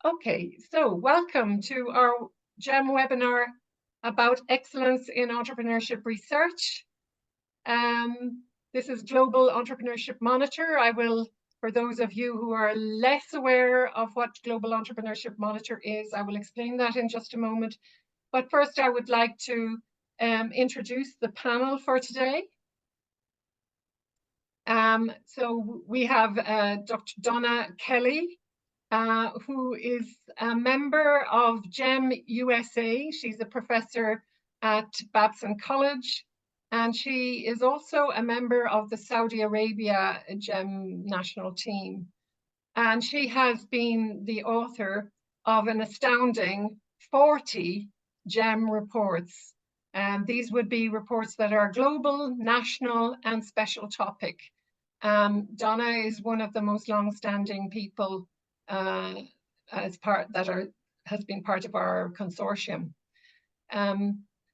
Okay, so welcome to our GEM webinar about excellence in entrepreneurship research. This is Global Entrepreneurship Monitor. I will, for those of you who are less aware of what Global Entrepreneurship Monitor is, I will explain that in just a moment. But first, I would like to introduce the panel for today. So we have Dr. Donna Kelley, who is a member of GEM USA. She's a professor at Babson College, and she is also a member of the Saudi Arabia GEM national team. And she has been the author of an astounding 40 GEM reports. And these would be reports that are global, national, and special topic. Donna is one of the most long-standing people has been part of our consortium.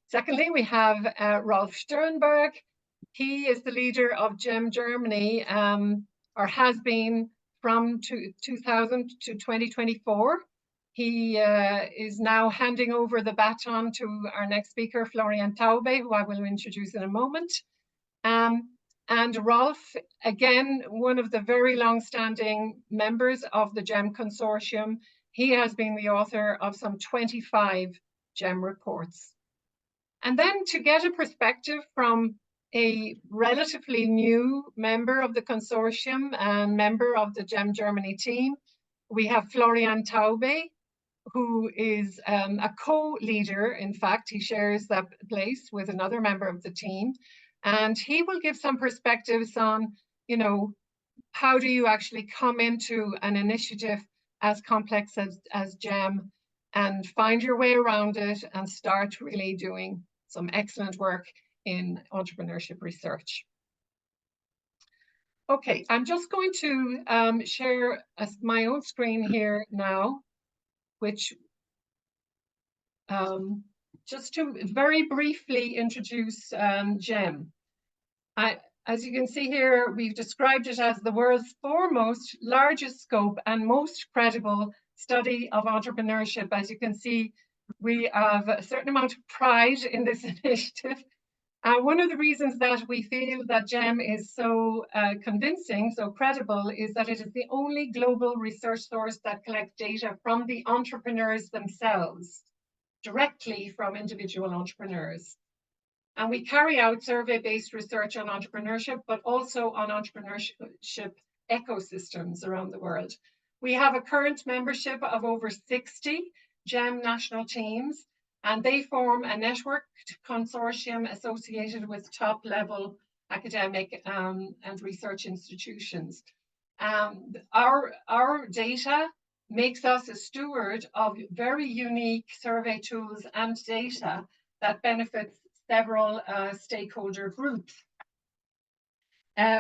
Secondly, we have Rolf Sternberg. He is the leader of GEM Germany, or has been from 2000 to 2024. He is now handing over the baton to our next speaker, Florian Täube, who I will introduce in a moment. And Rolf, again, one of the very long-standing members of the GEM consortium. He has been the author of some 25 GEM reports. And then to get a perspective from a relatively new member of the consortium and member of the GEM Germany team, we have Florian Täube, who is a co-leader. In fact, he shares that place with another member of the team. And he will give some perspectives on, how do you actually come into an initiative as complex as GEM and find your way around it and start really doing some excellent work in entrepreneurship research. Okay, I'm just going to share my own screen here now, which just to very briefly introduce GEM. As you can see here, we've described it as the world's foremost, largest scope and most credible study of entrepreneurship. As you can see, we have a certain amount of pride in this initiative. One of the reasons that we feel that GEM is so convincing, so credible, is that it is the only global research source that collects data from the entrepreneurs themselves, directly from individual entrepreneurs. And we carry out survey-based research on entrepreneurship, but also on entrepreneurship ecosystems around the world. We have a current membership of over 60 GEM national teams, and they form a networked consortium associated with top-level academic and research institutions. Our data makes us a steward of very unique survey tools and data that benefits several stakeholder groups.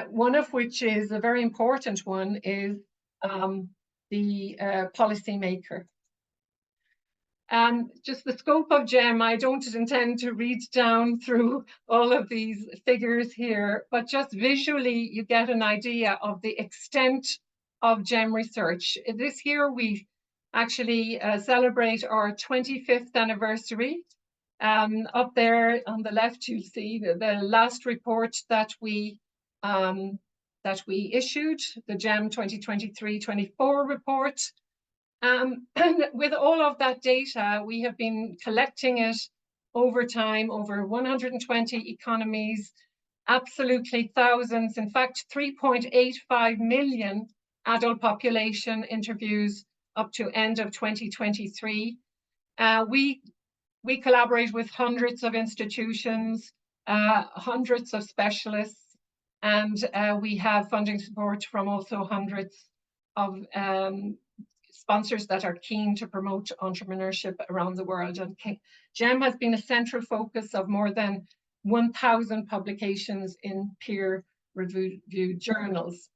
One of which is a very important one is the policymaker. Just the scope of GEM, I don't intend to read down through all of these figures here, but just visually you get an idea of the extent of GEM research. This year we actually celebrate our 25th anniversary. Up there on the left, you'll see the last report that we issued, the GEM 2023-24 report. And with all of that data, we have been collecting it over time, over 120 economies, absolutely thousands, in fact, 3.85 million adult population interviews up to end of 2023. We collaborate with hundreds of institutions, hundreds of specialists, and we have funding support from also hundreds of sponsors that are keen to promote entrepreneurship around the world. And GEM has been a central focus of more than 1,000 publications in peer-reviewed journals.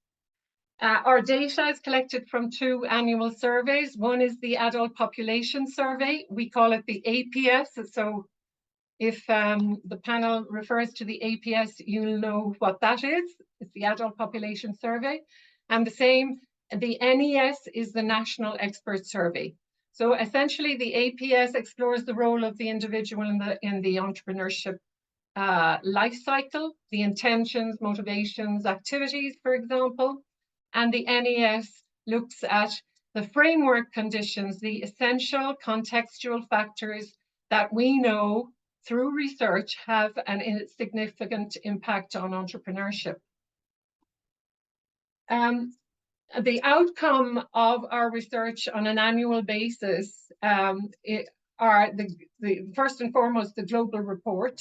Our data is collected from 2 annual surveys. One is the Adult Population Survey. We call it the APS. So if the panel refers to the APS, you'll know what that is. It's the Adult Population Survey. And the same The NES is the National Expert Survey. So essentially, the APS explores the role of the individual in the entrepreneurship life cycle, the intentions, motivations, activities, for example. And the NES looks at the framework conditions, the essential contextual factors that we know through research have a significant impact on entrepreneurship. The outcome of our research on an annual basis are the first and foremost, the global report.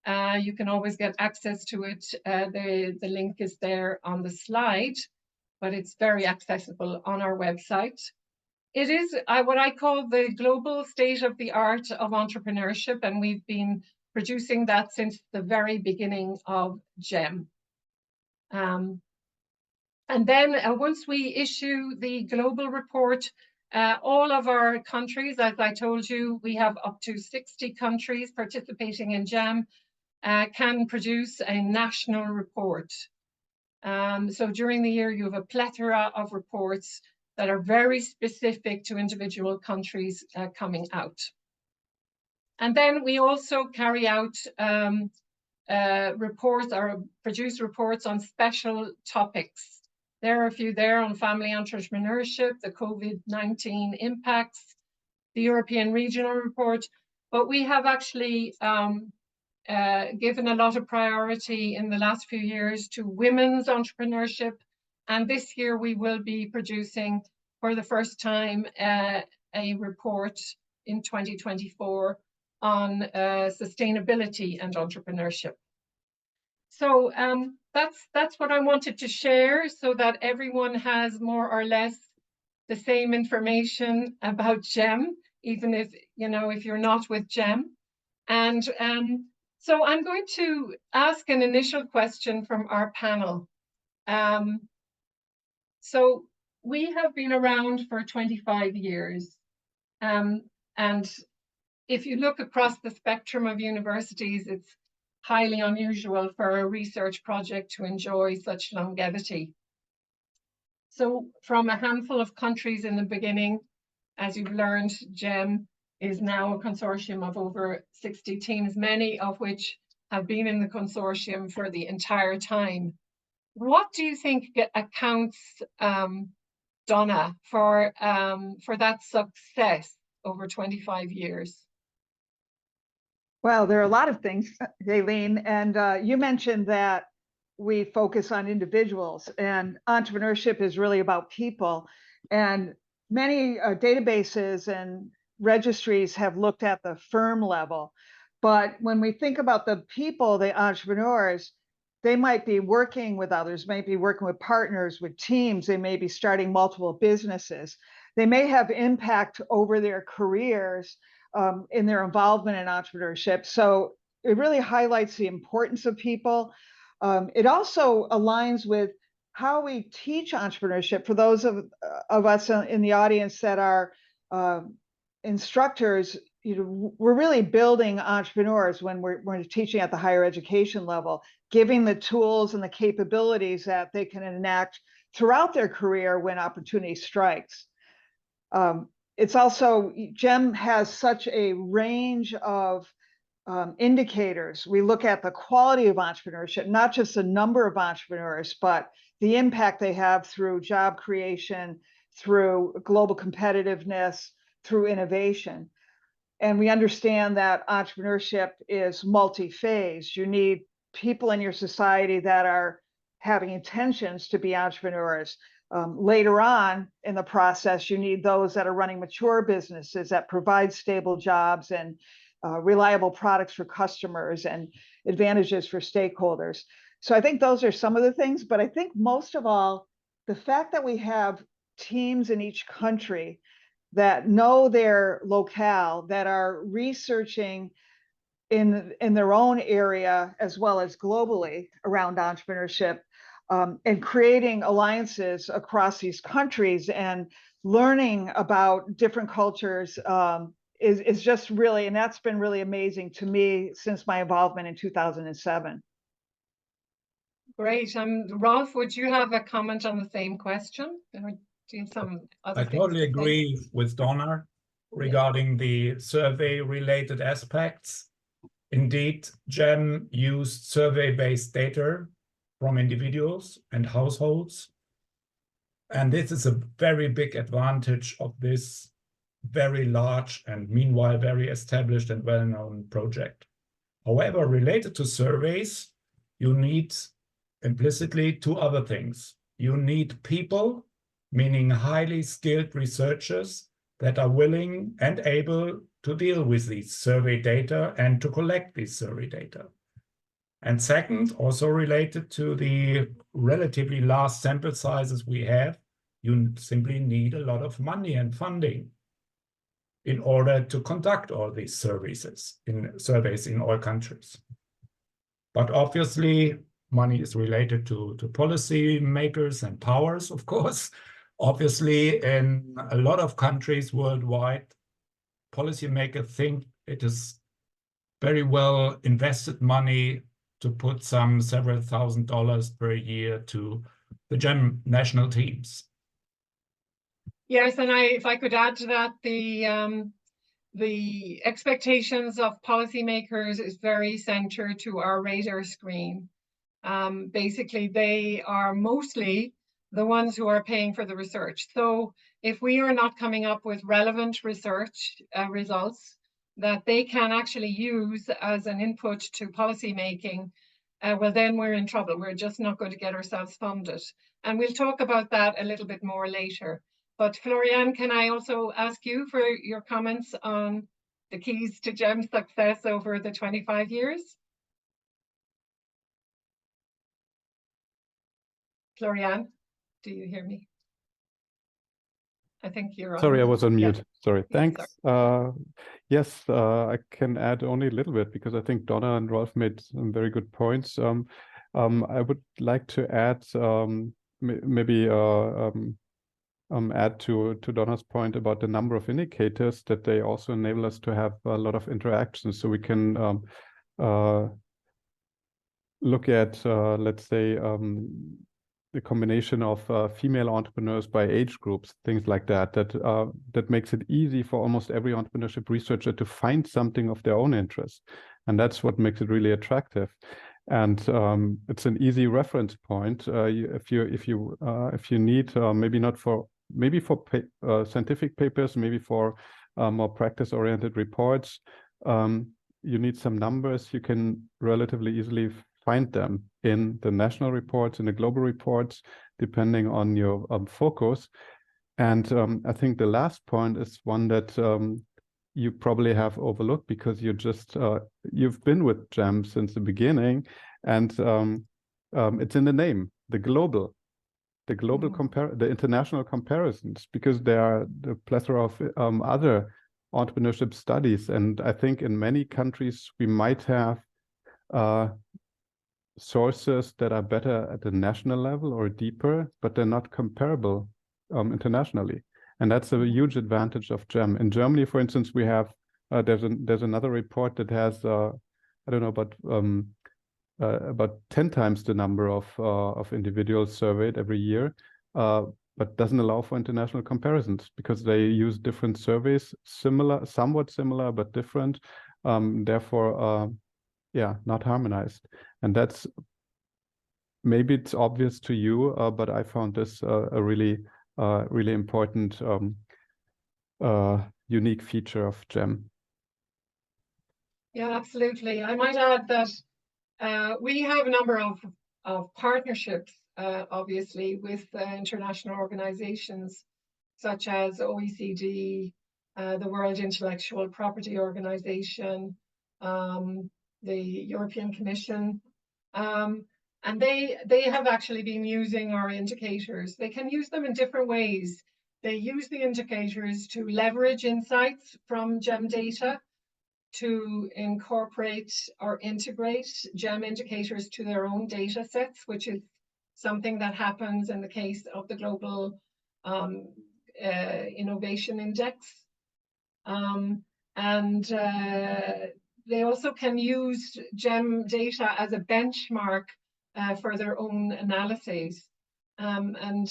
You can always get access to it. The link is there on the slide, but it's very accessible on our website. It is what I call the global state of the art of entrepreneurship, and we've been producing that since the very beginning of GEM. And then once we issue the global report, all of our countries, as I told you, we have up to 60 countries participating in GEM, can produce a national report. So during the year, you have a plethora of reports that are very specific to individual countries coming out. And then we also carry out reports or produce reports on special topics. There are a few there on family entrepreneurship, the COVID-19 impacts, the European Regional Report, but we have actually given a lot of priority in the last few years to women's entrepreneurship. And this year we will be producing for the first time a report in 2024 on sustainability and entrepreneurship. So that's what I wanted to share, so that everyone has more or less the same information about GEM, even if you're not with GEM. And so I'm going to ask an initial question from our panel. So we have been around for 25 years. And if you look across the spectrum of universities, it's highly unusual for a research project to enjoy such longevity. So from a handful of countries in the beginning, as you've learned, GEM is now a consortium of over 60 teams, many of which have been in the consortium for the entire time. What do you think accounts, Donna, for that success over 25 years? Well, there are a lot of things, Aileen, and you mentioned that we focus on individuals, and entrepreneurship is really about people. And many databases and registries have looked at the firm level. But when we think about the people, the entrepreneurs, they might be working with others, might be working with partners, with teams, they may be starting multiple businesses. They may have impact over their careers in their involvement in entrepreneurship. So it really highlights the importance of people. It also aligns with how we teach entrepreneurship. For those of us in the audience that are instructors, we're really building entrepreneurs when we're teaching at the higher education level, giving the tools and the capabilities that they can enact throughout their career when opportunity strikes. It's also, GEM has such a range of indicators. We look at the quality of entrepreneurship, not just the number of entrepreneurs, but the impact they have through job creation, through global competitiveness, through innovation. And we understand that entrepreneurship is multi-phase. You need people in your society that are having intentions to be entrepreneurs. Later on in the process, you need those that are running mature businesses that provide stable jobs and reliable products for customers and advantages for stakeholders. So I think those are some of the things, but I think most of all, the fact that we have teams in each country that know their locale, that are researching in their own area as well as globally around entrepreneurship, and creating alliances across these countries and learning about different cultures is just really, and that's been really amazing to me since my involvement in 2007. Great. Rolf, would you have a comment on the same question? Or do you have some other I things totally to say? agree with Donna regarding the survey-related aspects. Indeed, GEM used survey-based data from individuals and households. And this is a very big advantage of this very large and meanwhile very established and well-known project. However, related to surveys, you need implicitly two other things. You need people, meaning highly skilled researchers that are willing and able to deal with these survey data and to collect these survey data. And second, also related to the relatively large sample sizes we have, you simply need a lot of money and funding in order to conduct all these surveys in all countries. But obviously, money is related to policy makers and powers, of course. Obviously, in a lot of countries worldwide, policymakers think it is very well invested money to put some several $1,000s per year to the GEM national teams. Yes, and if I could add to that, the expectations of policymakers is very centered to our radar screen. Basically, they are mostly the ones who are paying for the research. So if we are not coming up with relevant research results that they can actually use as an input to policy making, well, then we're in trouble. We're just not going to get ourselves funded. And we'll talk about that a little bit more later. But Florian, can I also ask you for your comments on the keys to GEM success over the 25 years? Florian, do you hear me? I think you're on. Sorry, I was on mute. Yeah. Sorry. Yeah, Thanks. Yes, I can add only a little bit because I think Donna and Rolf made some very good points. I would like to add maybe add to Donna's point about the number of indicators that they also enable us to have a lot of interactions. So we can look at, let's say, the combination of female entrepreneurs by age groups, things like that, that makes it easy for almost every entrepreneurship researcher to find something of their own interest. And that's what makes it really attractive. And it's an easy reference point. If you need, maybe for scientific papers, maybe for more practice-oriented reports, you need some numbers. You can relatively easily find them in the national reports, in the global reports, depending on your focus. And I think the last point is one that you probably have overlooked because you've been with GEM since the beginning, and it's in the name, the global the international comparisons, because there are the plethora of other entrepreneurship studies, and I think in many countries we might have sources that are better at the national level or deeper, but they're not comparable internationally. And that's a huge advantage of GEM. In Germany, for instance, we have, there's another report that has, I don't know, about 10 times the number of individuals surveyed every year, but doesn't allow for international comparisons because they use different surveys, somewhat similar, but different. Therefore, yeah, not harmonized. And that's, maybe it's obvious to you, but I found this a really important, unique feature of GEM. Yeah, absolutely. I might add that we have a number of partnerships, obviously, with international organizations such as OECD, the World Intellectual Property Organization, the European Commission, and they have actually been using our indicators. They can use them in different ways. They use the indicators to leverage insights from GEM data, to incorporate or integrate GEM indicators to their own data sets, which is something that happens in the case of the Global Innovation Index. They also can use GEM data as a benchmark for their own analyses. And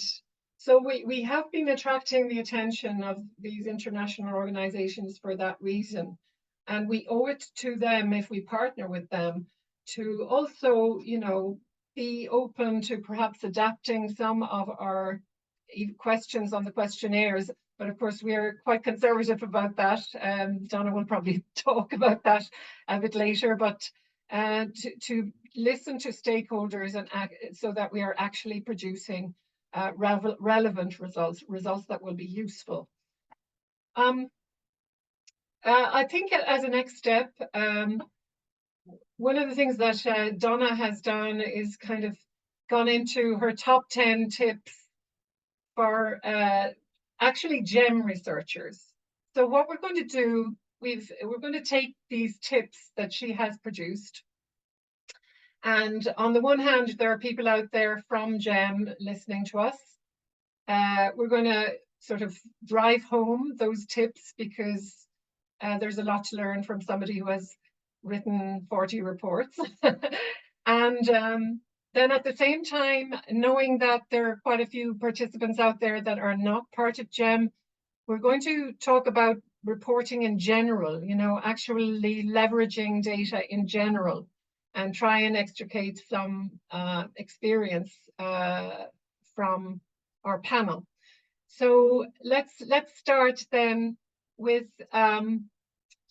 so we have been attracting the attention of these international organizations for that reason. And we owe it to them, if we partner with them, to also, you know, be open to perhaps adapting some of our questions on the questionnaires. But of course, we are quite conservative about that. Donna will probably talk about that a bit later, but to listen to stakeholders and so that we are actually producing relevant results that will be useful. I think as a next step, one of the things that Donna has done is kind of gone into her top 10 tips for actually GEM researchers. So what we're going to do, we're going to take these tips that she has produced. And on the one hand, there are people out there from GEM listening to us. We're going to sort of drive home those tips because there's a lot to learn from somebody who has written 40 reports. And then at the same time, knowing that there are quite a few participants out there that are not part of GEM, we're going to talk about reporting in general, you know, actually leveraging data in general and try and extricate some experience from our panel. So let's start then with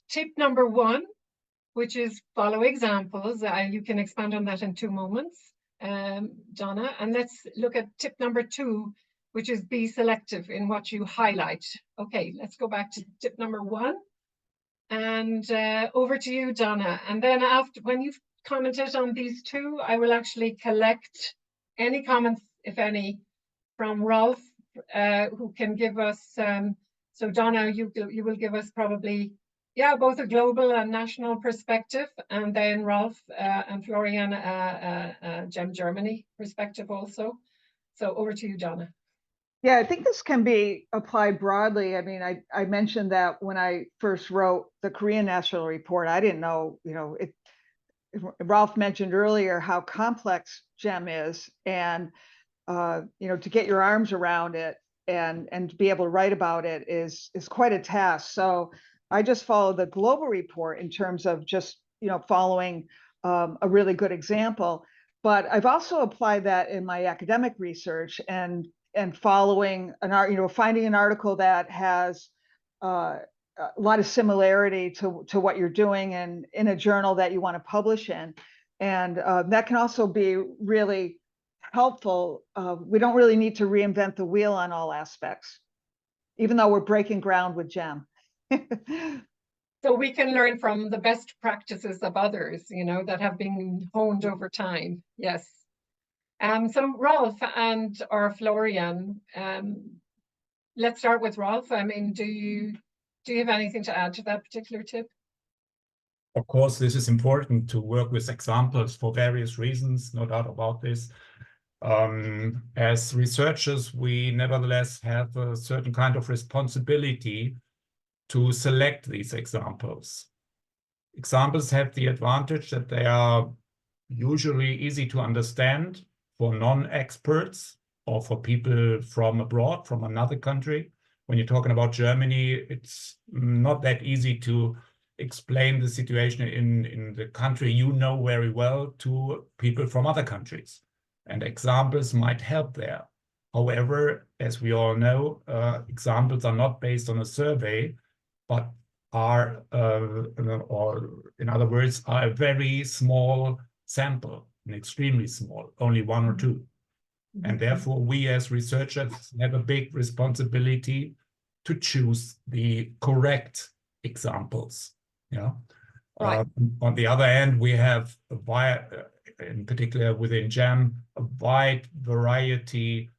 tip number 1, which is follow examples. You can expand on that in 2 moments, Donna. And let's look at tip number 2, which is be selective in what you highlight. Okay, let's go back to tip number 1. And over to you, Donna. And then after, when you've commented on these 2, I will actually collect any comments, if any, from Rolf, who can give us, so Donna, you will give us probably, yeah, both a global and national perspective, and then Rolf and Florian, GEM Germany perspective also. So over to you, Donna. Yeah, I think this can be applied broadly. I mean, I mentioned that when I first wrote the Korean National Report, I didn't know, you know, Rolf mentioned earlier how complex GEM is, and you know, to get your arms around it and to be able to write about it is quite a task. So I just follow the global report in terms of just, you know, following a really good example. But I've also applied that in my academic research and following you know, finding an article that has a lot of similarity to what you're doing and in a journal that you want to publish in. And that can also be really helpful. We don't really need to reinvent the wheel on all aspects, even though we're breaking ground with GEM. So we can learn from the best practices of others, you know, that have been honed over time. Yes. So Rolf or Florian, let's start with Rolf. I mean, do you have anything to add to that particular tip? Of course, this is important to work with examples for various reasons, no doubt about this. As researchers, we nevertheless have a certain kind of responsibility to select these examples. Examples have the advantage that they are usually easy to understand for non-experts or for people from abroad, from another country. When you're talking about Germany, it's not that easy to explain the situation in the country you know very well to people from other countries. And examples might help there. However, as we all know, examples are not based on a survey, but are, or in other words, are a very small sample, an extremely small, only 1 or 2. And therefore, we as researchers have a big responsibility to choose the correct examples. Yeah. Right. On the other hand, we have, in particular within GEM, a wide variety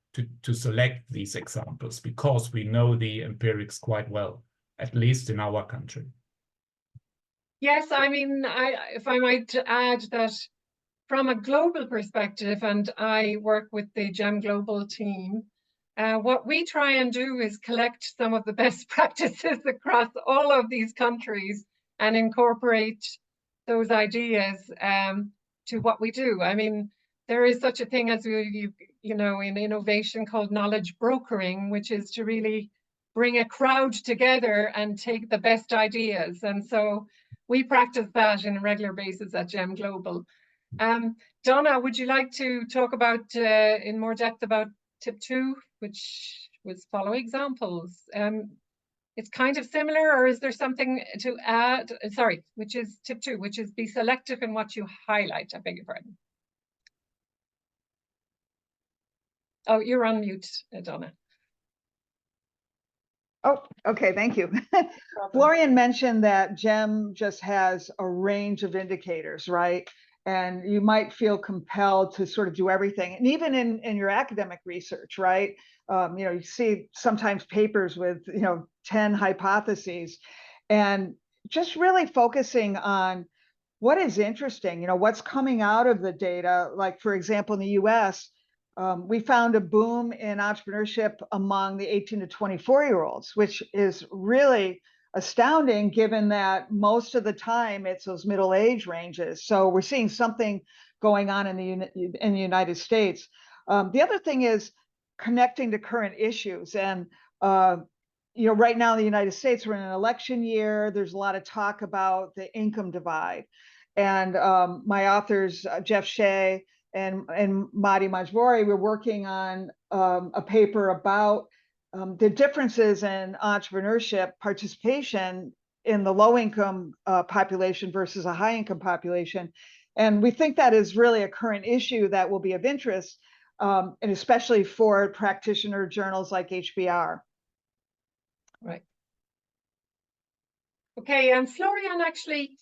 to select these examples because we know the empirics quite well, at least in our country. Yes, I mean, if I might add that from a global perspective, and I work with the GEM Global team, what we try and do is collect some of the best practices across all of these countries and incorporate those ideas to what we do. I mean, there is such a thing as you know, in innovation called knowledge brokering, which is to really bring a crowd together and take the best ideas. And so we practice that on a regular basis at GEM Global. Donna, would you like to talk about in more depth about tip 2, which was follow examples? It's kind of similar, or is there something to add? Sorry, which is tip 2, which is be selective in what you highlight. I beg your pardon. Oh, you're on mute, Donna. Oh, okay, thank you. Florian mentioned that GEM just has a range of indicators, right? And you might feel compelled to sort of do everything. And even in your academic research, right? You know, you see sometimes papers with, 10 hypotheses, and just really focusing on what is interesting, what's coming out of the data. Like, for example, in the US, we found a boom in entrepreneurship among the 18 to 24-year-olds, which is really astounding given that most of the time it's those middle age ranges. So we're seeing something going on in the United States. The other thing is connecting to current issues. And right now in the United States, we're in an election year. There's a lot of talk about the income divide. And my authors, Jeff Shea and Madi Majbori, we're working on a paper about the differences in entrepreneurship participation in the low-income population versus a high-income population. And we think that is really a current issue that will be of interest, and especially for practitioner journals like HBR. Right. Okay, and Florian, actually,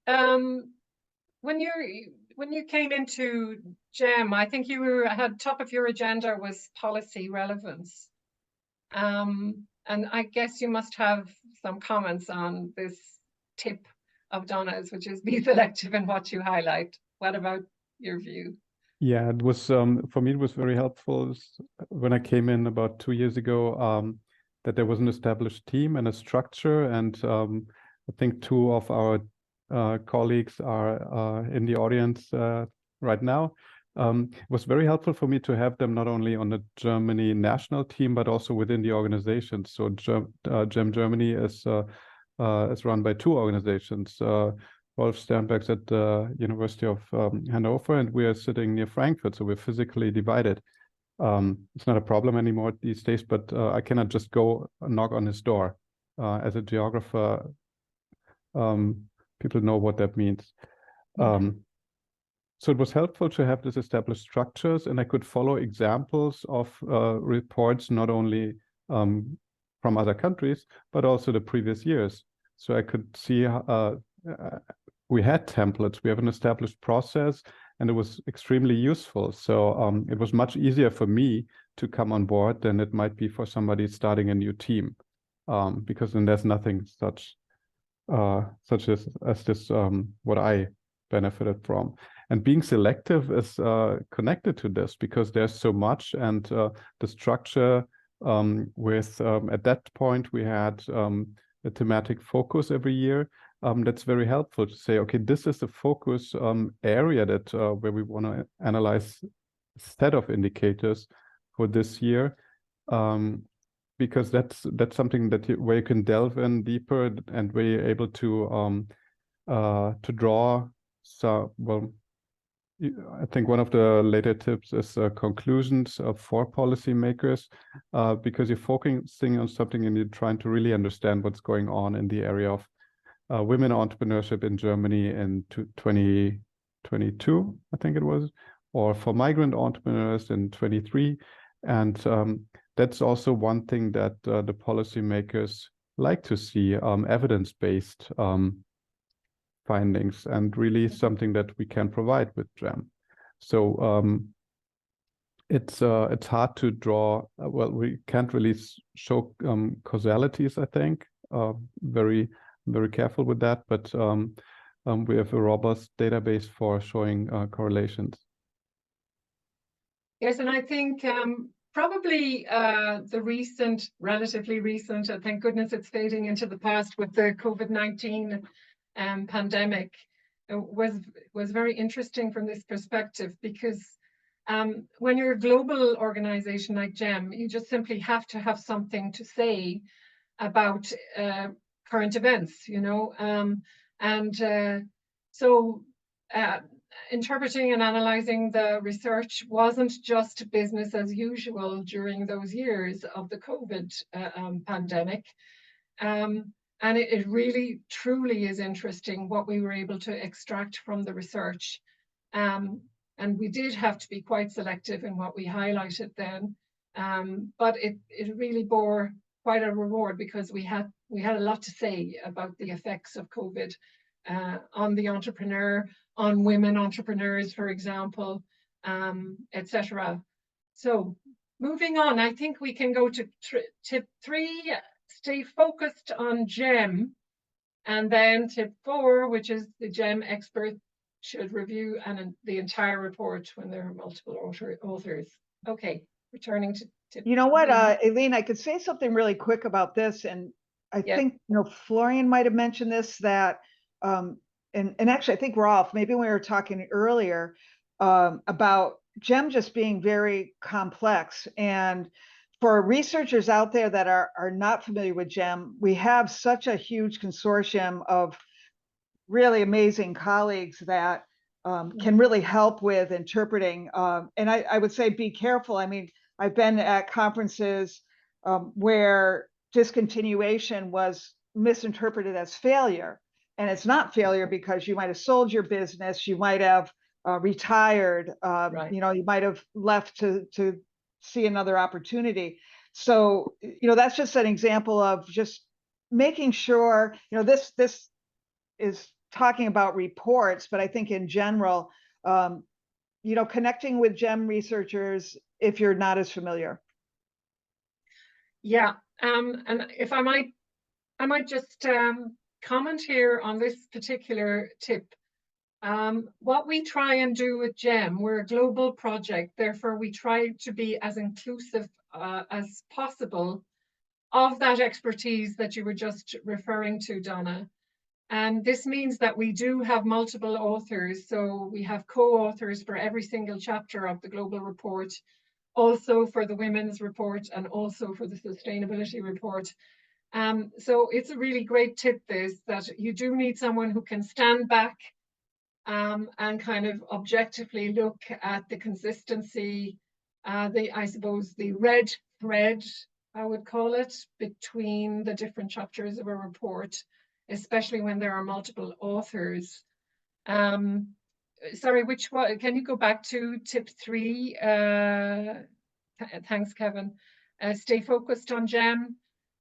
when you came into GEM, I think you had top of your agenda was policy relevance. And I guess you must have some comments on this tip of Donna's, which is be selective in what you highlight. What about your view? Yeah, it was for me, it was very helpful when I came in about 2 years ago, that there was an established team and a structure. And I think 2 of our colleagues are in the audience right now. It was very helpful for me to have them not only on the Germany national team, but also within the organization. So GEM Germany is run by 2 organizations. Rolf Sternberg's at the University of Hanover, and we are sitting near Frankfurt, so we're physically divided. It's not a problem anymore these days, but I cannot just go knock on his door. As a geographer, people know what that means. So it was helpful to have this established structures, and I could follow examples of reports, not only from other countries, but also the previous years. So I could see we had templates, we have an established process, and it was extremely useful. So it was much easier for me to come on board than it might be for somebody starting a new team, because then there's nothing such as this what I benefited from. And being selective is connected to this, because there's so much, and the structure with at that point we had a thematic focus every year. That's very helpful to say, okay, this is the focus area that where we want to analyze a set of indicators for this year, because that's something that where you can delve in deeper, and where you're able to draw. So, well, I think one of the later tips is conclusions for policymakers, because you're focusing on something and you're trying to really understand what's going on in the area of women entrepreneurship in Germany in 2022, I think it was, or for migrant entrepreneurs in 23. And that's also one thing that the policymakers like to see, evidence-based findings, and really something that we can provide with GEM. So it's hard to draw. Well, we can't really show causalities, I think. Very careful with that, but we have a robust database for showing correlations. Yes, and I think probably the relatively recent, thank goodness it's fading into the past with the COVID-19 pandemic, was very interesting from this perspective, because When you're a global organization like GEM, you just simply have to have something to say about current events, you know. So interpreting and analyzing the research wasn't just business as usual during those years of the COVID pandemic. And it really, truly is interesting what we were able to extract from the research. And we did have to be quite selective in what we highlighted then. But it really bore quite a reward, because we had a lot to say about the effects of COVID on the entrepreneur, on women entrepreneurs, for example, etc. So moving on, I think we can go to tip 3, stay focused on GEM, and then tip 4, which is the GEM expert should review the entire report when there are multiple authors. Okay, returning to tip. You know what, Aileen, I could say something really quick about this, and I think, you know, Florian might have mentioned this, that and actually I think Rolf, maybe we were talking earlier about GEM just being very complex. And for researchers out there that are not familiar with GEM, we have such a huge consortium of really amazing colleagues that can really help with interpreting. And I would say be careful. I mean, I've been at conferences where discontinuation was misinterpreted as failure. And it's not failure, because you might have sold your business, you might have retired, you know, you might have left to see another opportunity. So, you know, that's just an example of just making sure, you know, this is talking about reports, but I think in general, you know, connecting with GEM researchers if you're not as familiar. Yeah, and if I might just comment here on this particular tip. What we try and do with GEM, we're a global project, therefore we try to be as inclusive as possible of that expertise that you were just referring to, Donna. And this means that we do have multiple authors. So we have co-authors for every single chapter of the global report, also for the women's report, and also for the sustainability report. So it's a really great tip, this, that you do need someone who can stand back and kind of objectively look at the consistency, I suppose the red thread, I would call it, between the different chapters of a report, especially when there are multiple authors. Sorry, which one? Can you go back to tip 3? Thanks, Kevin. Stay focused on GEM.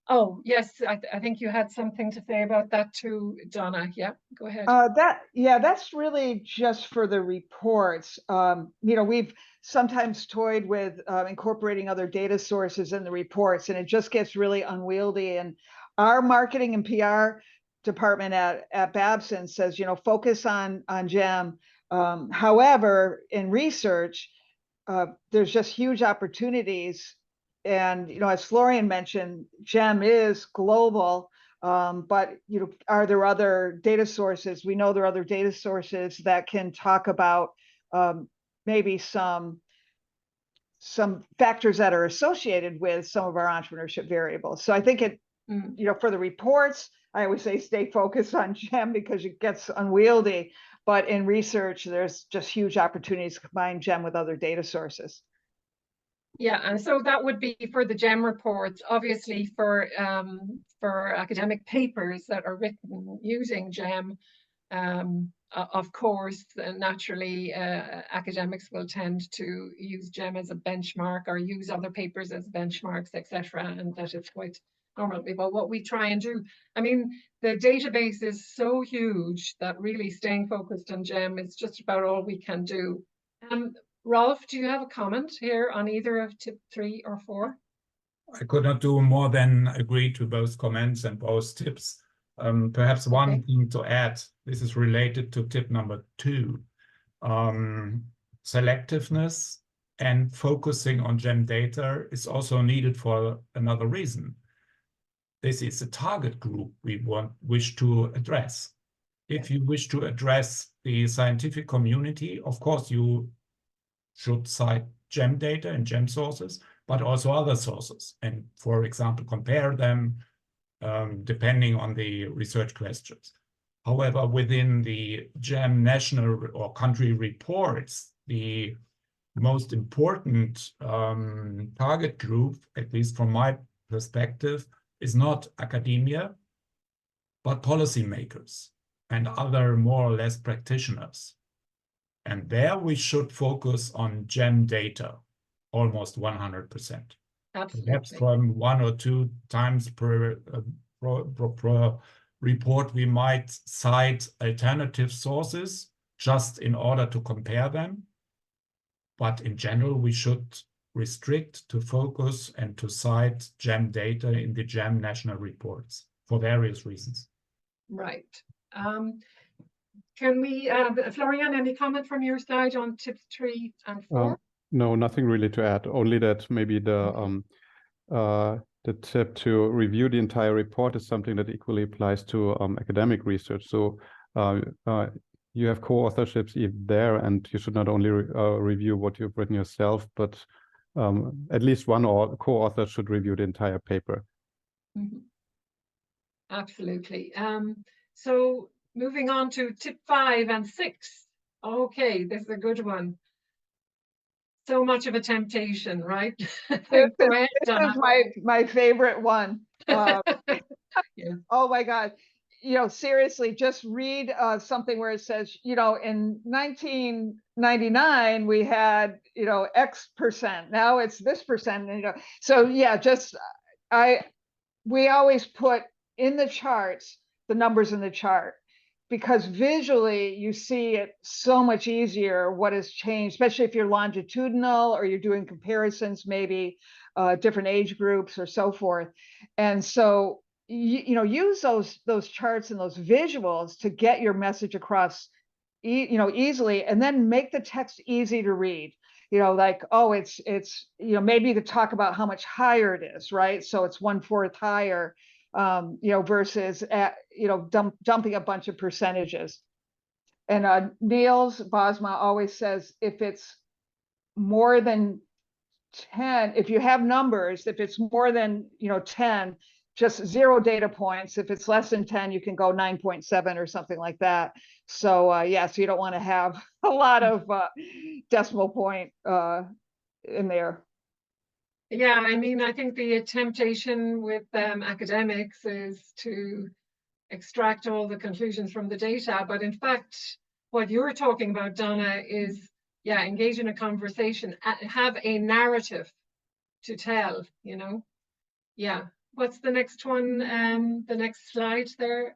Oh, yes, I think you had something to say about that too, Donna. Yeah, go ahead. That's really just for the reports. You know, we've sometimes toyed with incorporating other data sources in the reports, and it just gets really unwieldy. And our marketing and PR department at Babson says, you know, focus on GEM. However, in research, there's just huge opportunities. And, you know, as Florian mentioned, GEM is global, but, you know, are there other data sources? We know there are other data sources that can talk about maybe some factors that are associated with some of our entrepreneurship variables. So I think it, you know, for the reports, I always say stay focused on GEM because it gets unwieldy. But in research, there's just huge opportunities to combine GEM with other data sources. Yeah, and so that would be for the GEM reports, obviously for academic papers that are written using GEM. Of course, naturally, academics will tend to use GEM as a benchmark or use other papers as benchmarks, etc. And that is quite normal. But what we try and do, I mean, the database is so huge that really staying focused on GEM is just about all we can do. Rolf, do you have a comment here on either of tip 3 or 4? I could not do more than agree to both comments and both tips. Perhaps one thing to add, this is related to tip number 2. Selectiveness and focusing on GEM data is also needed for another reason. This is a target group we wish to address. If you wish to address the scientific community, of course, you should cite GEM data and GEM sources, but also other sources, and for example, compare them depending on the research questions. However, within the GEM national or country reports, the most important target group, at least from my perspective, is not academia, but policymakers and other more or less practitioners. And there we should focus on GEM data, almost 100%. Absolutely. Perhaps from 1 or 2 times per report, we might cite alternative sources just in order to compare them. But in general, we should restrict to focus and to cite GEM data in the GEM national reports for various reasons. Right. Can we, Florian, any comment from your side on tips 3 and 4? No, nothing really to add. Only that maybe the tip to review the entire report is something that equally applies to academic research. So you have co-authorships even there, and you should not only review what you've written yourself, but at least one co-author should review the entire paper. Mm-hmm. Absolutely. So moving on to tip 5 and 6. Okay, this is a good one. So much of a temptation, right? This is my favorite one. Yeah. Oh my God. You know, seriously, just read something where it says, you know, in 1999, we had, you know, X percent. Now it's this percent. You know, so yeah, just we always put in the charts the numbers in the chart, because visually you see it so much easier what has changed, especially if you're longitudinal or you're doing comparisons, maybe different age groups or so forth. And so you know, use those charts and those visuals to get your message across you know, easily, and then make the text easy to read. You know, like, oh, it's you know, maybe you could talk about how much higher it is, right? So it's 1/4 higher, you know, versus you know, dumping a bunch of percentages. And Niels Bosma always says, if it's more than 10, if you have numbers, if it's more than, you know, 10, just 0 data points. If it's less than 10, you can go 9.7 or something like that. So yeah, so you don't want to have a lot of decimal point in there. Yeah, I mean, I think the temptation with academics is to extract all the conclusions from the data. But in fact, what you're talking about, Donna, is, yeah, engage in a conversation, have a narrative to tell, you know. Yeah. What's the next one? The next slide there.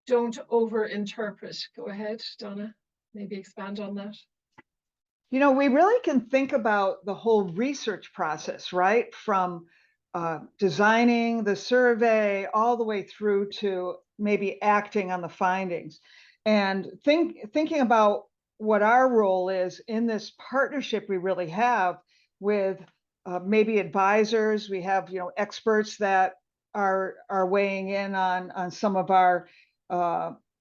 Don't over-interpret. Go ahead, Donna. Maybe expand on that. You know, we really can think about the whole research process, right? From designing the survey all the way through to maybe acting on the findings. And thinking about what our role is in this partnership we really have with maybe advisors. We have, you know, experts that are weighing in on some of our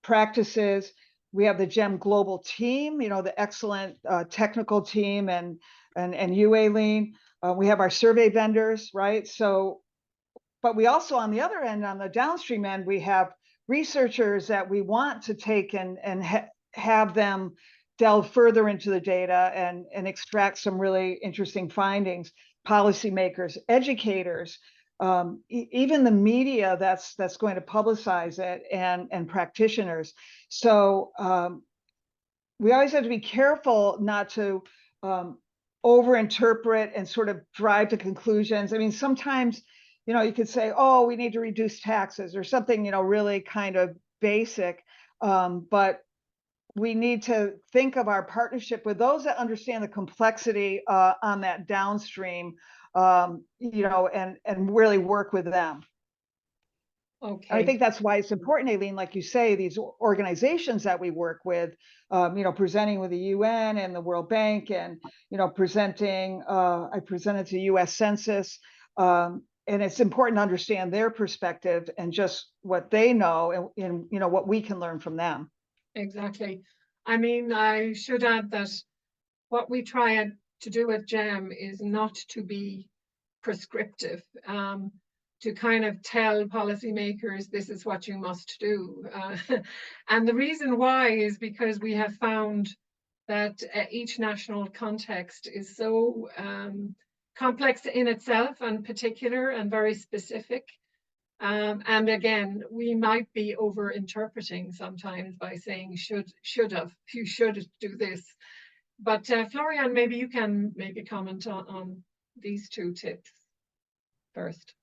practices. We have the GEM global team, you know, the excellent technical team, and you, Aileen. We have our survey vendors, right? So, but we also, on the other end, on the downstream end, we have researchers that we want to take and have them delve further into the data and extract some really interesting findings. Policymakers, educators, even the media that's going to publicize it, and practitioners. So we always have to be careful not to overinterpret and sort of drive to conclusions. I mean, sometimes, you know, you could say, oh, we need to reduce taxes or something, you know, really kind of basic. But we need to think of our partnership with those that understand the complexity on that downstream, you know, and really work with them. Okay. I think that's why it's important, Aileen, like you say, these organizations that we work with, you know, presenting with the UN and the World Bank, and, you know, presenting, I presented to the US Census, and it's important to understand their perspective and just what they know, and you know, what we can learn from them. Exactly. I mean, I should add that what we try to do at GEM is not to be prescriptive, to kind of tell policymakers this is what you must do. And the reason why is because we have found that each national context is so complex in itself and particular and very specific. And again, we might be over interpreting sometimes by saying should have, you should do this. But Florian, maybe you can make a comment on these two tips first.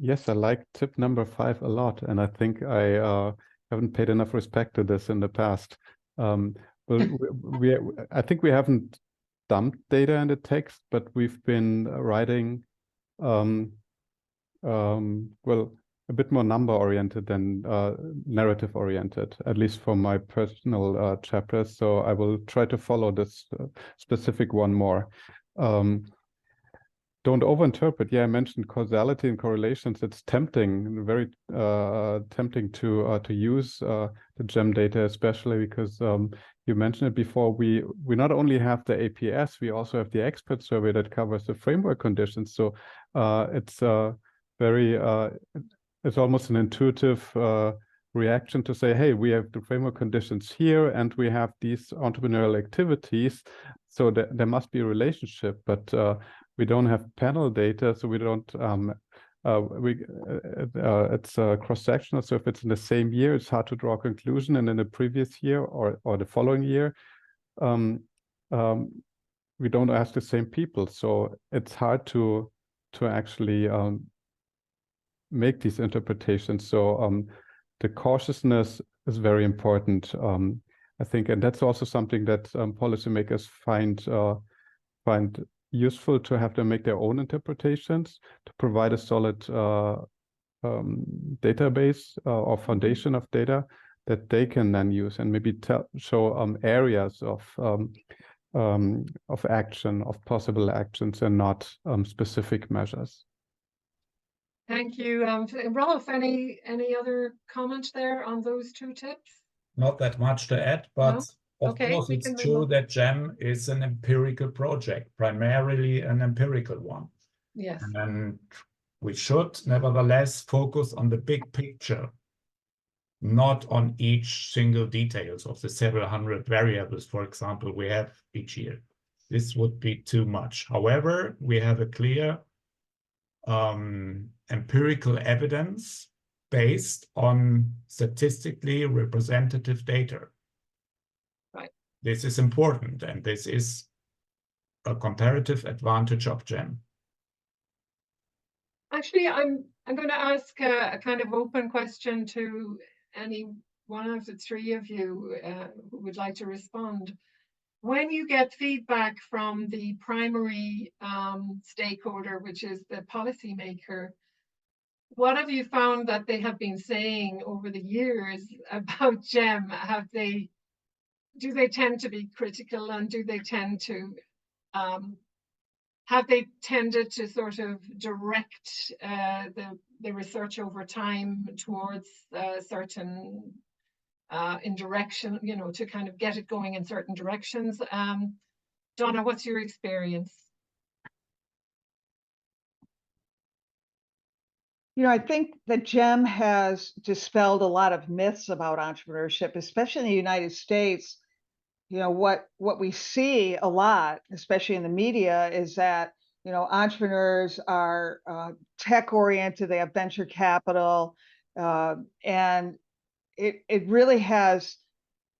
Yes, I like tip number 5 a lot, and I think I haven't paid enough respect to this in the past. Well, I think we haven't dumped data in the text, but we've been writing well, a bit more number-oriented than narrative-oriented, at least for my personal chapters. So I will try to follow this specific one more. Don't overinterpret. Yeah, I mentioned causality and correlations. It's tempting, very tempting to use the GEM data, especially because you mentioned it before. We not only have the APS, we also have the expert survey that covers the framework conditions. So it's very it's almost an intuitive reaction to say, hey, we have the framework conditions here, and we have these entrepreneurial activities, so there must be a relationship, but we don't have panel data, so we don't. It's cross-sectional, so if it's in the same year, it's hard to draw a conclusion, and in the previous year or the following year, we don't ask the same people, so it's hard to actually make these interpretations. So the cautiousness is very important, I think, and that's also something that policymakers find useful, to have them make their own interpretations, to provide a solid database or foundation of data that they can then use, and maybe show areas of action, of possible actions, and not specific measures. Thank you. Rolf, any other comment there on those two tips? Not that much to add, but No? of Okay, course, we it's can move true on. that GEM is an empirical project, primarily an empirical one. Yes. And we should nevertheless focus on the big picture, not on each single details of the several hundred variables, for example, we have each year. This would be too much. However, we have a clear empirical evidence based on statistically representative data. Right. This is important, and this is a comparative advantage of GEM. Actually, I'm going to ask a kind of open question to any one of the three of you who would like to respond. When you get feedback from the primary stakeholder, which is the policymaker, what have you found that they have been saying over the years about GEM? Do they tend to be critical, and do they tend to have they tended to sort of direct the research over time towards certain in direction, you know, to kind of get it going in certain directions? Donna, what's your experience? You know, I think that GEM has dispelled a lot of myths about entrepreneurship, especially in the United States. You know, what we see a lot, especially in the media, is that, you know, entrepreneurs are tech-oriented, they have venture capital, and it really has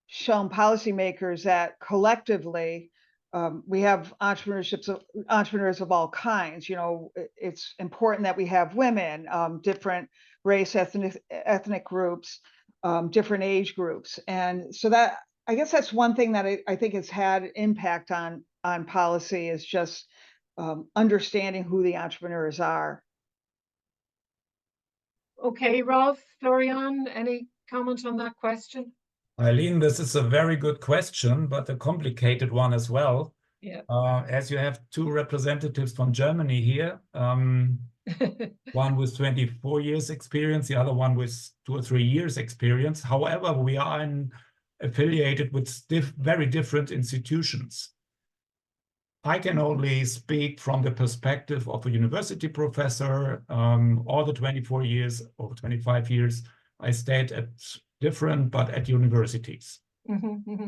shown policymakers that collectively we have entrepreneurs of all kinds. You know, it's important that we have women, different race, ethnic groups, different age groups, and so that, I guess that's one thing that I think has had impact on policy, is just understanding who the entrepreneurs are. Okay, Rolf, Florian, any comment on that question? Aileen, this is a very good question, but a complicated one as well. Yeah. As you have two representatives from Germany here, one with 24 years experience, the other one with 2 or 3 years experience. However, we are affiliated with very different institutions. I can only speak from the perspective of a university professor. All the 24 years or 25 years, I stayed at different, but at universities.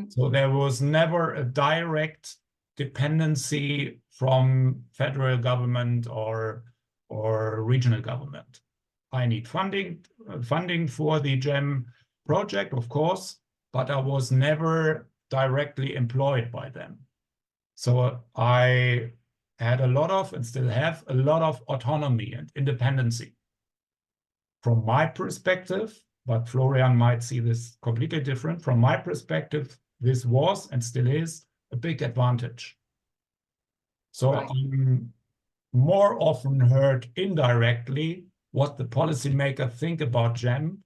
So there was never a direct dependency from federal government or regional government. I need funding for the GEM project, of course, but I was never directly employed by them. So I had a lot of, and still have, a lot of autonomy and independency. From my perspective, but Florian might see this completely different. From my perspective, this was and still is a big advantage. So Right. I'm more often heard indirectly what the policymaker think about GEM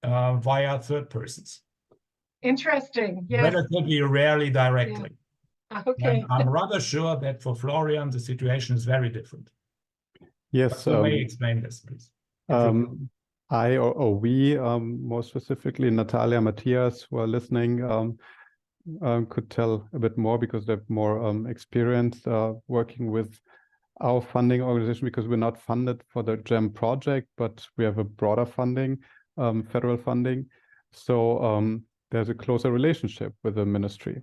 via third persons. Interesting. Yes. Relatively rarely directly. Yeah. Okay. And I'm rather sure that for Florian, the situation is very different. Yes. You may explain this, please. I or we, more specifically, Natalia, Matthias, who are listening, could tell a bit more because they have more experience working with our funding organization, because we're not funded for the GEM project, but we have a broader funding, federal funding. So there's a closer relationship with the ministry.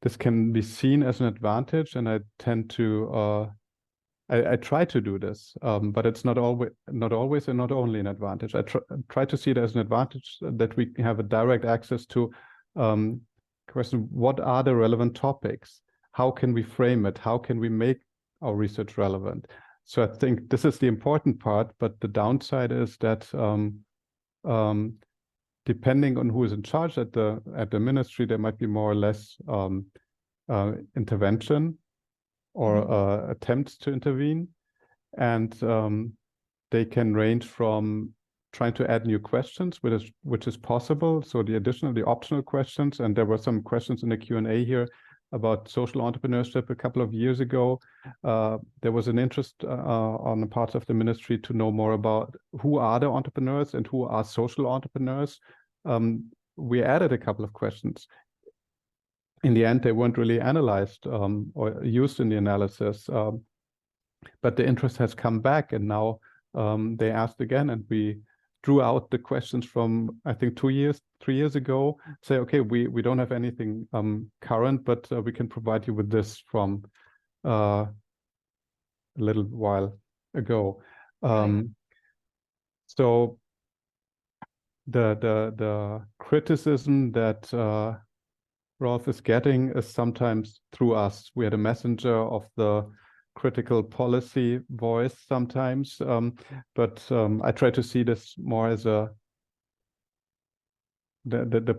This can be seen as an advantage, and I tend to I try to do this, but it's not always and not only an advantage. I try to see it as an advantage that we have a direct access to question: what are the relevant topics? How can we frame it? How can we make our research relevant? So I think this is the important part, but the downside is that depending on who is in charge at the ministry, there might be more or less intervention or attempts to intervene, and they can range from trying to add new questions, which is possible. So the optional questions, and there were some questions in the Q&A here about social entrepreneurship a couple of years ago. There was an interest on the part of the ministry to know more about who are the entrepreneurs and who are social entrepreneurs. We added a couple of questions. In the end, they weren't really analyzed or used in the analysis, but the interest has come back, and now they asked again, and we drew out the questions from, I think, 3 years ago, say, okay, we don't have anything current, but we can provide you with this from a little while ago. So the criticism that Rolf is getting is sometimes through us. We are the messenger of the critical policy voice sometimes, but I try to see this more as the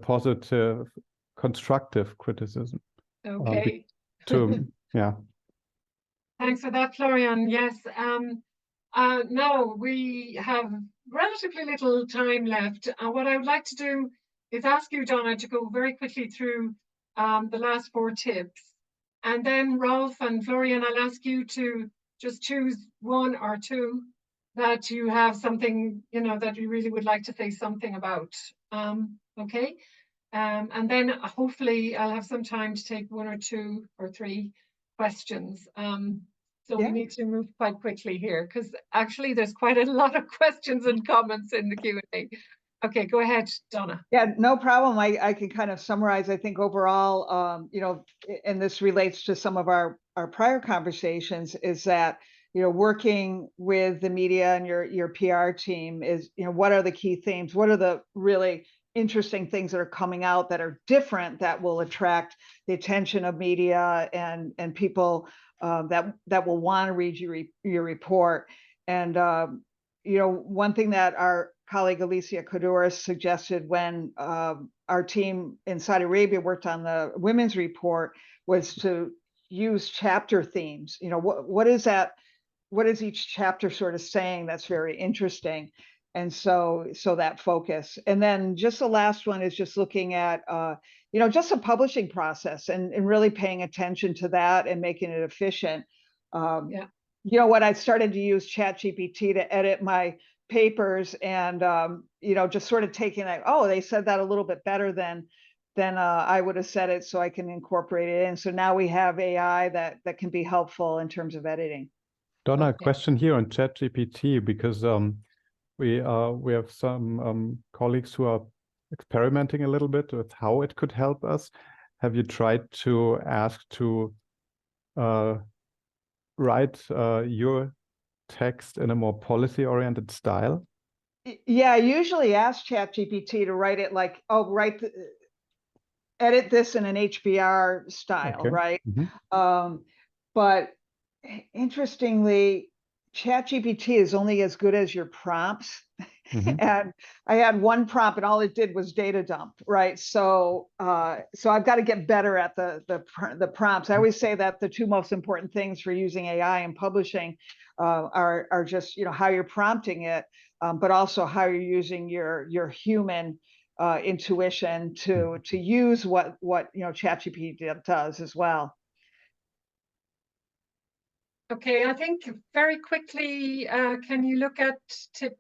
positive, constructive criticism. Okay. Yeah. Thanks for that, Florian. Yes. Now we have relatively little time left. What I would like to do is ask you, Donna, to go very quickly through the last 4 tips. And then Rolf and Florian, I'll ask you to just choose 1 or 2 that you have something, that you really would like to say something about. Okay. And then hopefully I'll have some time to take 1 or 2 or 3 questions. So we need to move quite quickly here, because actually there's quite a lot of questions and comments in the Q&A. Okay, go ahead, Donna. Yeah, no problem. I can kind of summarize. I think overall, and this relates to some of our prior conversations, is that, working with the media and your PR team is, what are the key themes? What are the really interesting things that are coming out that are different, that will attract the attention of media and people that will want to read your report? And one thing that our colleague Alicia Koudouris suggested when our team in Saudi Arabia worked on the women's report was to use chapter themes. What is that? What is each chapter sort of saying that's very interesting? And so that focus. And then just the last one is just looking at, just a publishing process and really paying attention to that and making it efficient. When I started to use ChatGPT to edit my papers and, just sort of taking that, oh, they said that a little bit better than than I would have said it, so I can incorporate it in. So now we have AI that can be helpful in terms of editing. Donna, Okay. a question here on ChatGPT, because we have some colleagues who are experimenting a little bit with how it could help us. Have you tried to ask to write your text in a more policy-oriented style? Yeah, I usually ask ChatGPT to write it like, oh, edit this in an HBR style, Okay. right? Mm-hmm. But interestingly, ChatGPT is only as good as your prompts. Mm-hmm. And I had one prompt and all it did was data dump, right? So I've got to get better at the prompts. I always say that the two most important things for using AI and publishing are just, how you're prompting it, but also how you're using your human intuition to use what ChatGPT does as well. Okay, I think very quickly, can you look at tip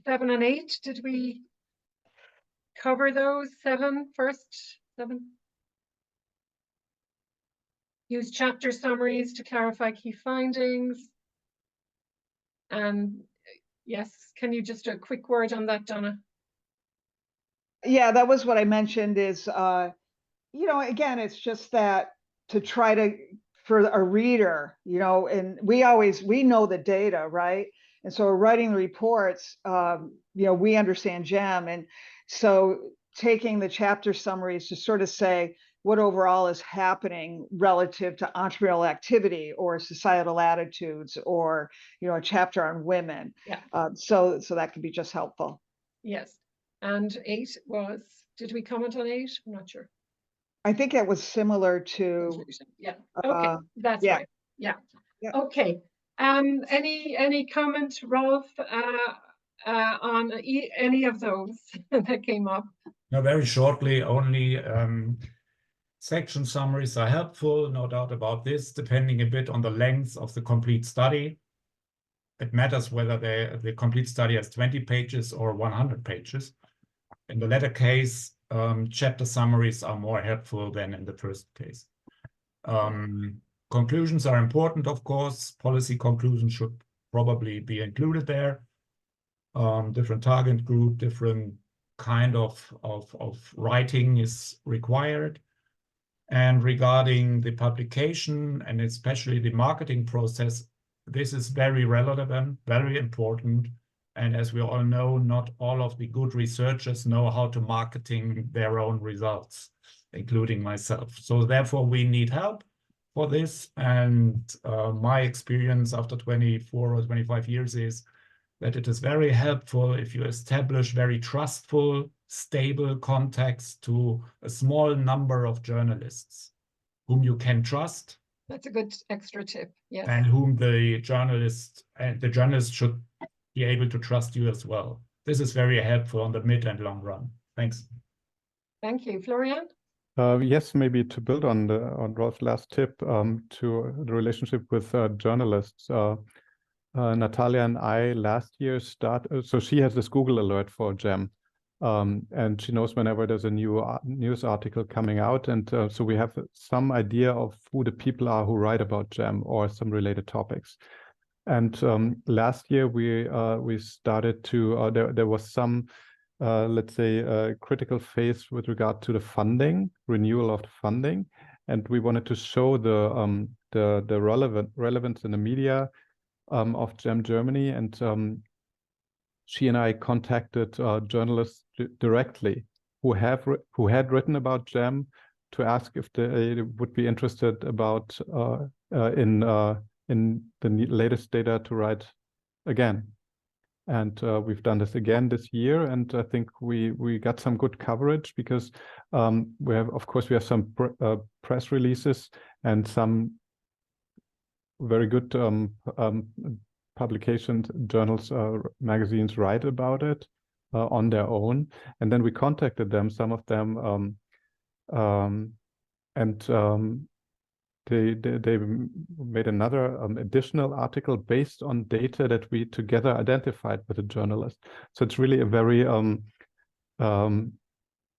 7 and 8? Did we cover those? 7 first? 7? Use chapter summaries to clarify key findings. And yes, can you just a quick word on that, Donna? Yeah, that was what I mentioned is, again, it's just that to try to, for a reader, and we know the data, right? And so we're writing the reports, we understand GEM. And so taking the chapter summaries to sort of say what overall is happening relative to entrepreneurial activity or societal attitudes or, a chapter on women. Yeah. So that can be just helpful. Yes. And 8 was, did we comment on 8? I'm not sure. I think it was similar to. Yeah. Okay. That's yeah. right. Yeah. Yeah. Okay. Any comment, Rolf, on any of those that came up? No, very shortly, only section summaries are helpful, no doubt about this, depending a bit on the length of the complete study. It matters whether the complete study has 20 pages or 100 pages. In the latter case, chapter summaries are more helpful than in the first case. Conclusions are important, of course. Policy conclusions should probably be included there. Different target group, different kind of writing is required. And regarding the publication and especially the marketing process, this is very relevant, very important. And as we all know, not all of the good researchers know how to marketing their own results, including myself. So therefore, we need help for this. And my experience after 24 or 25 years is that it is very helpful if you establish very trustful, stable contacts to a small number of journalists whom you can trust. That's a good extra tip. Yes. And whom the journalist should be able to trust you as well. This is very helpful on the mid and long run. Thanks. Thank you, Florian. Yes, maybe to build on Rolf's last tip to the relationship with journalists. Natalia and I last year so she has this Google alert for GEM, and she knows whenever there's a new news article coming out, and so we have some idea of who the people are who write about GEM or some related topics. And last year we started to there was some let's say critical phase with regard to the funding, renewal of the funding, and we wanted to show the relevance in the media of GEM Germany, and she and I contacted journalists directly who had written about GEM to ask if they would be interested about in the latest data to write again. And we've done this again this year, and I think we got some good coverage because we have some press releases and some very good publications, journals, magazines write about it on their own. And then we contacted them, some of them, and they made another additional article based on data that we together identified with a journalist. So it's really a very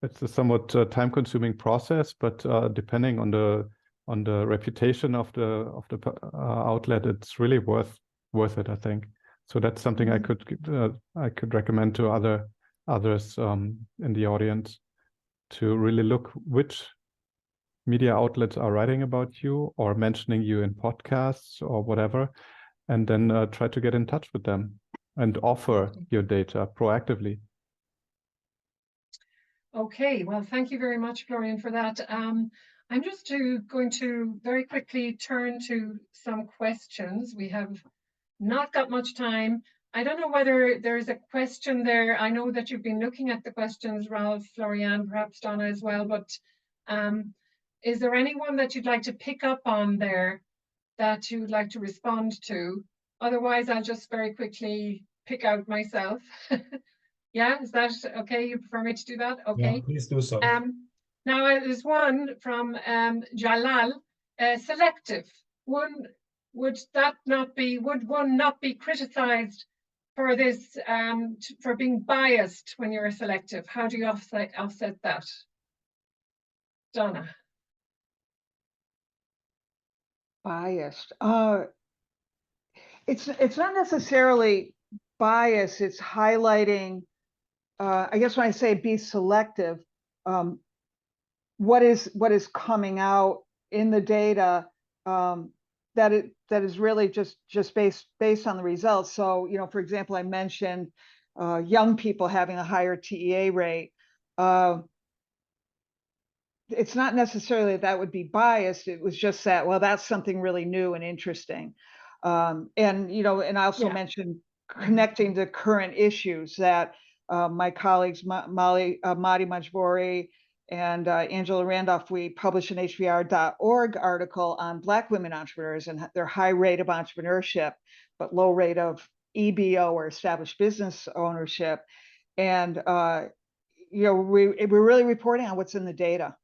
it's a somewhat time-consuming process, but depending on the reputation of the outlet, it's really worth it, I think. So that's something I could recommend to others in the audience, to really look which media outlets are writing about you or mentioning you in podcasts or whatever, and then try to get in touch with them and offer your data proactively. Okay, well, thank you very much, Florian, for that. I'm just going to very quickly turn to some questions. We have not got much time. I don't know whether there's a question there. I know that you've been looking at the questions, Rolf, Florian, perhaps Donna as well, but is there anyone that you'd like to pick up on there that you'd like to respond to? Otherwise, I'll just very quickly pick out myself. Yeah, is that okay? You prefer me to do that? Okay. Yeah, please do so. Now there's one from Jalal. Selective. Would one not be criticized for this, for being biased when you're selective? How do you offset that? Donna. Biased. It's not necessarily bias. It's highlighting. I guess when I say be selective, what is coming out in the data that is really just based on the results. So, you know, for example, I mentioned young people having a higher TEA rate. It's not necessarily that would be biased. It was just that, well, that's something really new and interesting. And, you know, and I also mentioned connecting to current issues that my colleagues, Madi Majbouri and Angela Randolph, we published an HBR.org article on Black women entrepreneurs and their high rate of entrepreneurship, but low rate of EBO or established business ownership. And, you know, we're really reporting on what's in the data.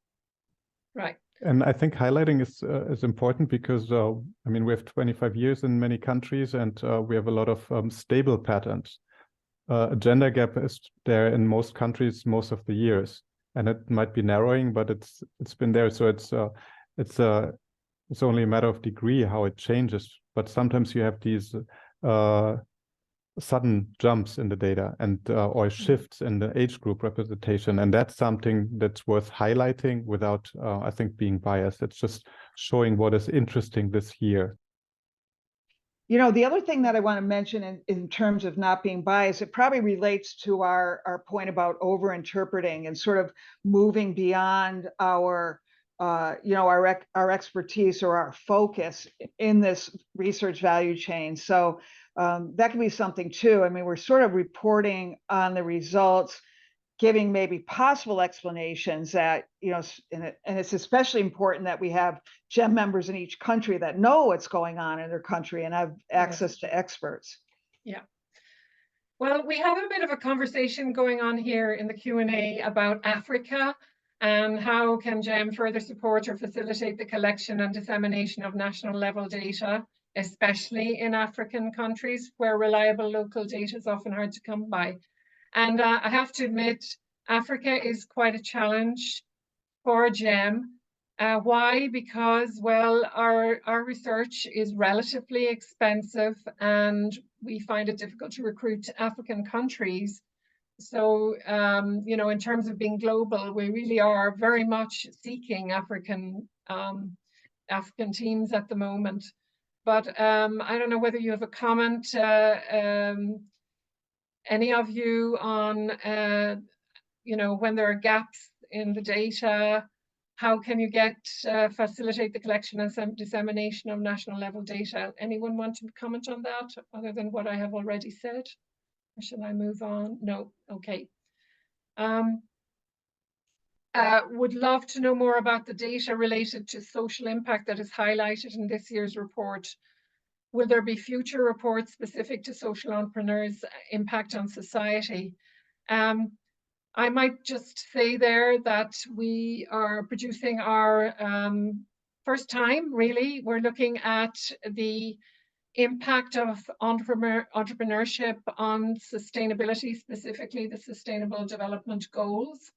Right. And I think highlighting is important because, I mean, we have 25 years in many countries, and we have a lot of stable patterns. A gender gap is there in most countries most of the years, and it might be narrowing, but it's been there. So it's only a matter of degree how it changes. But sometimes you have these sudden jumps in the data and or shifts in the age group representation, and that's something that's worth highlighting without I think being biased. It's just showing what is interesting this year. You know, the other thing that I want to mention in terms of not being biased, it probably relates to our point about over interpreting and sort of moving beyond our you know, our expertise or our focus in this research value chain. So that can be something too. I mean, we're sort of reporting on the results, giving maybe possible explanations that, you know, and it's especially important that we have GEM members in each country that know what's going on in their country and have access to experts. Yeah. Well, we have a bit of a conversation going on here in the Q&A about Africa and how can GEM further support or facilitate the collection and dissemination of national level data, especially in African countries where reliable local data is often hard to come by. And I have to admit, Africa is quite a challenge for GEM. Why? Because, well, our research is relatively expensive and we find it difficult to recruit to African countries. So, you know, in terms of being global, we really are very much seeking African teams at the moment. But I don't know whether you have a comment, any of you, on, you know, when there are gaps in the data, how can you facilitate the collection and dissemination of national level data? Anyone want to comment on that other than what I have already said? Or shall I move on? No, okay. Would love to know more about the data related to social impact that is highlighted in this year's report. Will there be future reports specific to social entrepreneurs' impact on society? I might just say there that we are producing our first time, really. We're looking at the impact of entrepreneurship on sustainability, specifically the Sustainable Development Goals.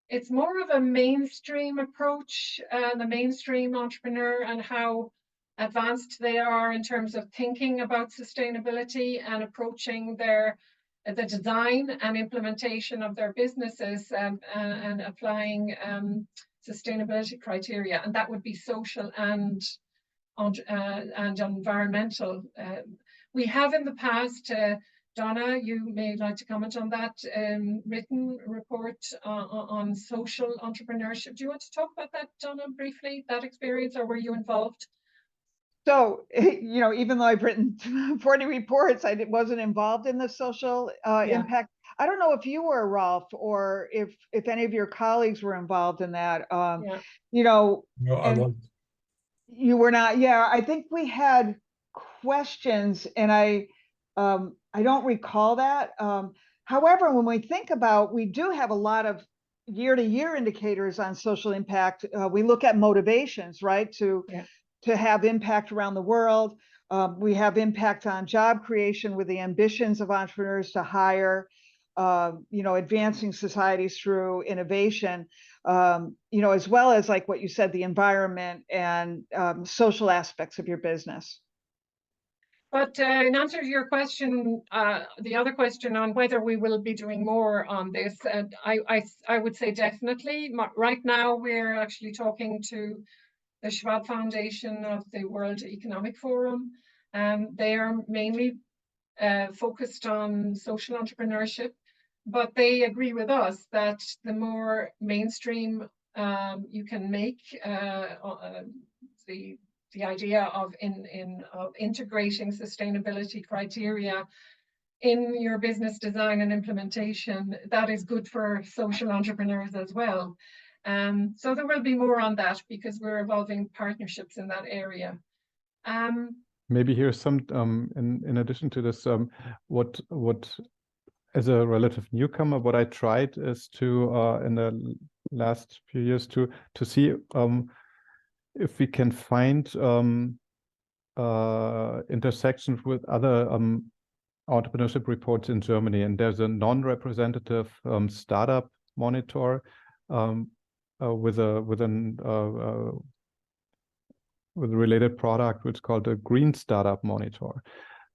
it's more of a mainstream approach, the mainstream entrepreneur, and how advanced they are in terms of thinking about sustainability and approaching the design and implementation of their businesses, and applying sustainability criteria, and that would be social and environmental. We have in the past, Donna, you may like to comment on that written report on social entrepreneurship. Do you want to talk about that, Donna, briefly, that experience, or were you involved? So, you know, even though I've written 40 reports, I wasn't involved in the social impact. I don't know if you were, Rolf, or if any of your colleagues were involved in that. You know, No, I wasn't. You were not. Yeah, I think we had questions, and I don't recall that. However, when we think about, we do have a lot of year-to-year indicators on social impact. We look at motivations, right? To have impact around the world. We have impact on job creation with the ambitions of entrepreneurs to hire, you know, advancing societies through innovation, you know, as well as, like what you said, the environment and social aspects of your business. But in answer to your question, the other question on whether we will be doing more on this, I would say definitely. Right now, we're actually talking to the Schwab Foundation of the World Economic Forum. They are mainly focused on social entrepreneurship, but they agree with us that the more mainstream you can make the idea of integrating sustainability criteria in your business design and implementation, that is good for social entrepreneurs as well. So there will be more on that because we're evolving partnerships in that area. Maybe here's some, in addition to this, what as a relative newcomer, what I tried is to, in the last few years, to see if we can find intersections with other entrepreneurship reports in Germany. And there's a non-representative startup monitor with a related product, which is called a Green Startup Monitor.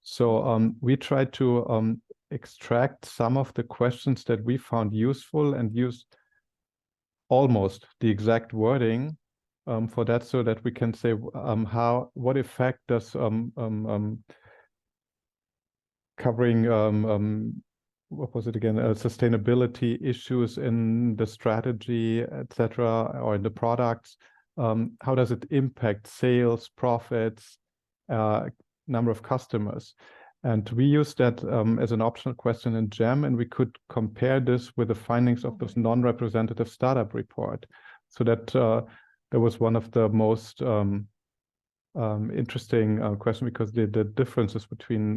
So we tried to extract some of the questions that we found useful and use almost the exact wording for that, so that we can say what effect does covering what was it again, sustainability issues in the strategy, etc., or in the products, how does it impact sales, profits, number of customers? And we used that as an optional question in GEM, and we could compare this with the findings of this non-representative startup report. So that that was one of the most interesting questions, because the differences between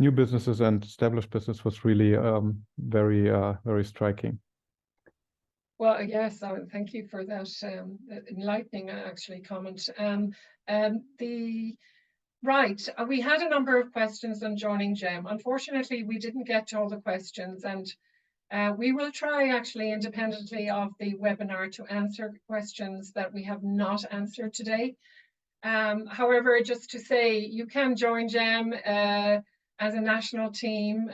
new businesses and established business was really very striking. Well, yes, thank you for that enlightening, actually, comment. Right, we had a number of questions on joining GEM. Unfortunately, we didn't get to all the questions, and we will try, actually, independently of the webinar, to answer questions that we have not answered today. However, just to say, you can join GEM as a national team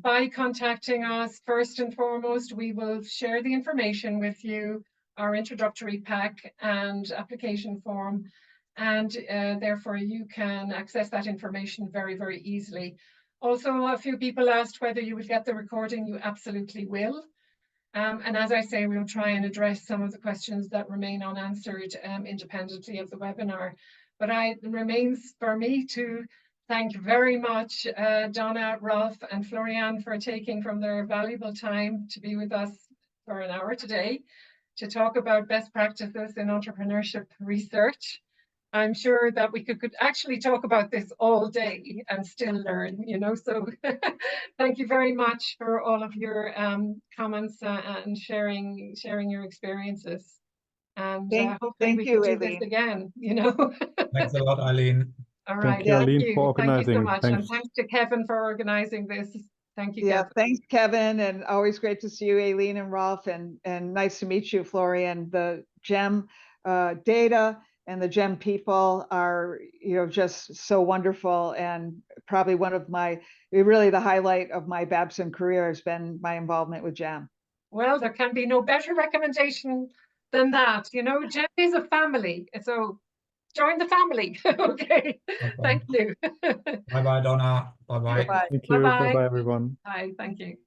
by contacting us. First and foremost, we will share the information with you, our introductory pack and application form, and therefore you can access that information very, very easily. Also, a few people asked whether you would get the recording. You absolutely will. And as I say, we'll try and address some of the questions that remain unanswered independently of the webinar. But it remains for me to thank very much Donna, Rolf, and Florian for taking from their valuable time to be with us for an hour today to talk about best practices in entrepreneurship research. I'm sure that we could actually talk about this all day and still learn, you know, so thank you very much for all of your comments and sharing your experiences. And hopefully we can do this again, you know. Thanks a lot, Aileen. All right, thank you, Aileen, for organizing. Thank you so much. And thanks to Kevin for organizing this. Thank you, Yeah, Kevin. thanks, Kevin, and always great to see you, Aileen and Rolf, and nice to meet you, Florian. The GEM data and the GEM people are, just so wonderful, and probably one of really the highlight of my Babson career has been my involvement with GEM. Well, there can be no better recommendation than that. GEM is a family, so join the family. Okay. Thank you. Bye-bye, Donna. Bye-bye. Bye-bye. Thank you. Bye-bye. Bye-bye, everyone. Bye. Thank you.